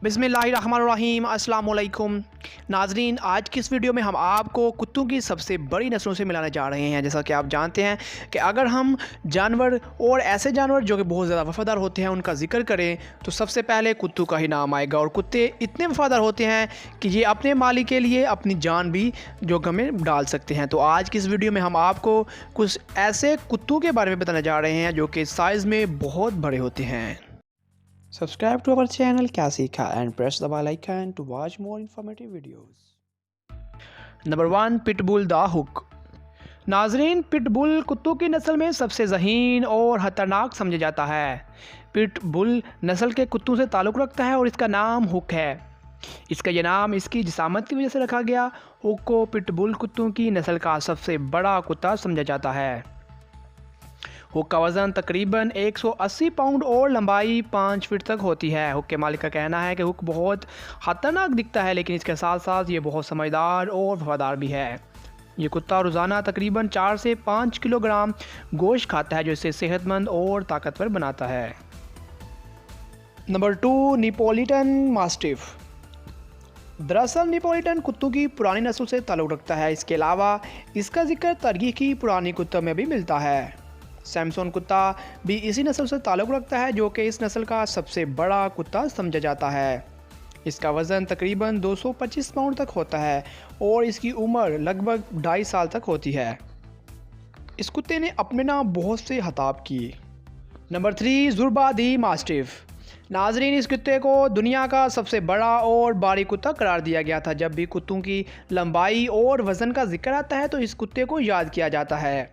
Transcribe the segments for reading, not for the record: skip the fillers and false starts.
बिस्मिल्लाहिर्रहमानिर्रहीम अस्सलाम वालेकुम नाजरीन, आज की इस वीडियो में हम आपको कुत्तों की सबसे बड़ी नस्लों से मिलाने जा रहे हैं। जैसा कि आप जानते हैं कि अगर हम जानवर और ऐसे जानवर जो कि बहुत ज़्यादा वफ़ादार होते हैं उनका जिक्र करें तो सबसे पहले कुत्तों का ही नाम आएगा। और कुत्ते इतने वफ़ादार होते हैं कि ये अपने मालिक के लिए अपनी जान भी जोखिम में डाल सकते हैं। तो आज की इस वीडियो में हम आपको कुछ ऐसे कुत्तों के बारे में बताने जा रहे हैं जो कि साइज़ में बहुत बड़े होते हैं। Subscribe to our channel क्या सीखा and press the bell icon to watch more informative videos. Number 1, pitbull the hook. नाजरीन, पिटबुल कुत्तों की नस्ल में सबसे ज़हीन और ख़तरनाक समझा जाता है। पिटबुल नस्ल के कुत्तों से ताल्लुक़ रखता है और इसका नाम हुक है। इसका यह नाम इसकी जिसामत की वजह से रखा गया। हुक को पिटबुल कुत्तों की नस्ल का सबसे बड़ा कुत्ता समझा जाता है। हुक का वज़न तकरीबन 180 पाउंड और लंबाई 5 फीट तक होती है। हुक के मालिक का कहना है कि हुक बहुत ख़तरनाक दिखता है, लेकिन इसके साथ साथ ये बहुत समझदार और वफादार भी है। ये कुत्ता रोज़ाना तकरीबन 4 से 5 किलोग्राम गोश्त खाता है, जो इसे सेहतमंद और ताकतवर बनाता है। Number 2, Neapolitan mastiff. दरअसल नेपोलिटन कुत्तों की पुरानी नस्ल से ताल्लुक़ रखता है। इसके अलावा इसका जिक्र तरगी की पुरानी कुत्तों में भी मिलता है। सैमसन कुत्ता भी इसी नस्ल से ताल्लुक़ रखता है, जो कि इस नस्ल का सबसे बड़ा कुत्ता समझा जाता है। इसका वज़न तकरीबन 225 पाउंड तक होता है और इसकी उम्र लगभग 2.5 साल तक होती है। इस कुत्ते ने अपने नाम बहुत से खिताब किए। नंबर 3, ज़ुर्बा दी मास्टिफ। नाजरीन, इस कुत्ते को दुनिया का सबसे बड़ा और भारी कुत्ता करार दिया गया था। जब भी कुत्तों की लंबाई और वज़न का जिक्र आता है तो इस कुत्ते को याद किया जाता है।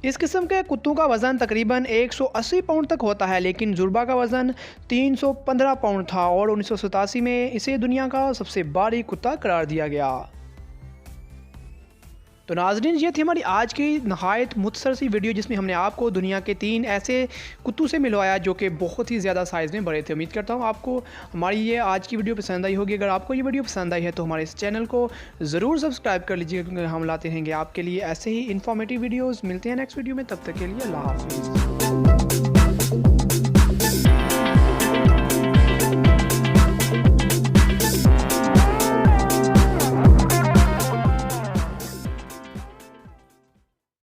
इस किस्म के कुत्तों का वज़न तकरीबन 180 पाउंड तक होता है, लेकिन ज़ुर्बा का वज़न 315 पाउंड था और 1987 में इसे दुनिया का सबसे भारी कुत्ता करार दिया गया। तो नाज़रीन, ये थी हमारी आज की नहायत मुख्तसर सी वीडियो, जिसमें हमने आपको दुनिया के 3 ऐसे कुत्तों से मिलवाया जो कि बहुत ही ज़्यादा साइज़ में बड़े थे। उम्मीद करता हूँ आपको हमारी ये आज की वीडियो पसंद आई होगी। अगर आपको ये वीडियो पसंद आई है तो हमारे इस चैनल को ज़रूर सब्सक्राइब कर लीजिए, क्योंकि हम लाते रहेंगे आपके लिए ऐसे ही इन्फॉर्मेटिव वीडियोज़। मिलते हैं नेक्स्ट वीडियो में, तब तक के लिए अल्लाह हाफ़िज़।